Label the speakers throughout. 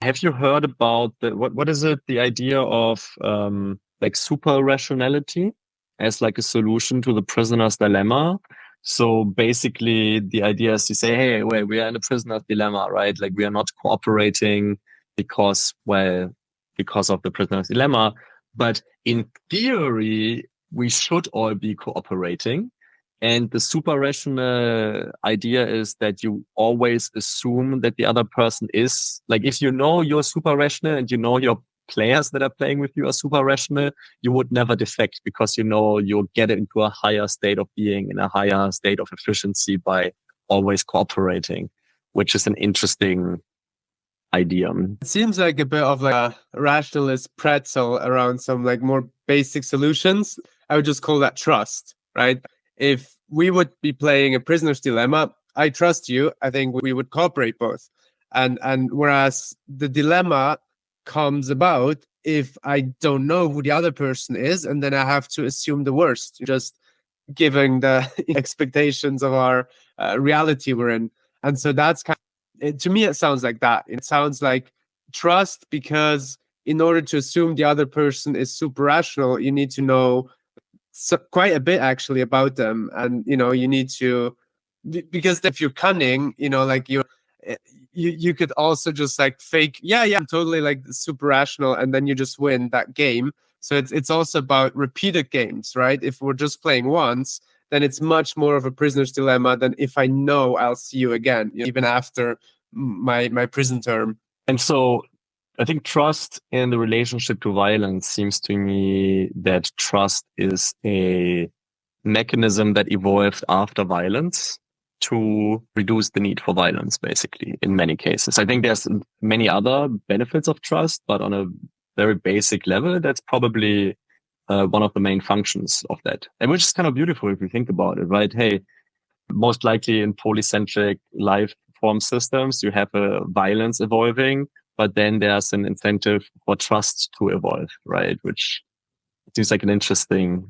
Speaker 1: have you heard about what is it? The idea of like super rationality as like a solution to the prisoner's dilemma. So basically the idea is to say, hey, wait, we are in a prisoner's dilemma, right? Like we are not cooperating because, well, because of the prisoner's dilemma. But in theory, we should all be cooperating. And the super rational idea is that you always assume that the other person is like, if you know you're super rational and you know your players that are playing with you are super rational, you would never defect because you know you'll get into a higher state of being, in a higher state of efficiency by always cooperating, which is an interesting idea.
Speaker 2: It seems like a bit of like a rationalist pretzel around some like more basic solutions. I would just call that trust, right? If we would be playing a prisoner's dilemma, I trust you, I think we would cooperate both. And whereas the dilemma comes about if I don't know who the other person is, and then I have to assume the worst, just giving the expectations of our reality we're in. And so that's kind of, to me, it sounds like that. It sounds like trust, because in order to assume the other person is super rational, you need to know quite a bit actually about them. And, you need to, because if you're cunning, like you could also just like fake, yeah, I'm totally like super rational, and then you just win that game. So it's also about repeated games, right? If we're just playing once, then it's much more of a prisoner's dilemma than if I know I'll see you again, even after my prison term.
Speaker 1: And so I think trust in the relationship to violence seems to me that trust is a mechanism that evolved after violence to reduce the need for violence, basically, in many cases. I think there's many other benefits of trust, but on a very basic level, that's probably one of the main functions of that. And which is kind of beautiful if you think about it, right? Hey, most likely in polycentric life form systems, you have a violence evolving, but then there's an incentive for trust to evolve, right? Which seems like an interesting,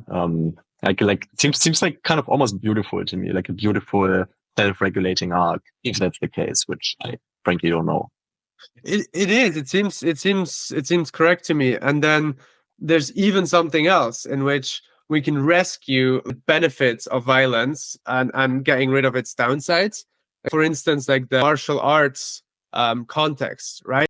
Speaker 1: seems like kind of almost beautiful to me, like a beautiful self-regulating arc, if that's the case, which I frankly don't know.
Speaker 2: It is. It seems correct to me. And then there's even something else in which we can rescue the benefits of violence and getting rid of its downsides. For instance, like the martial arts context, right?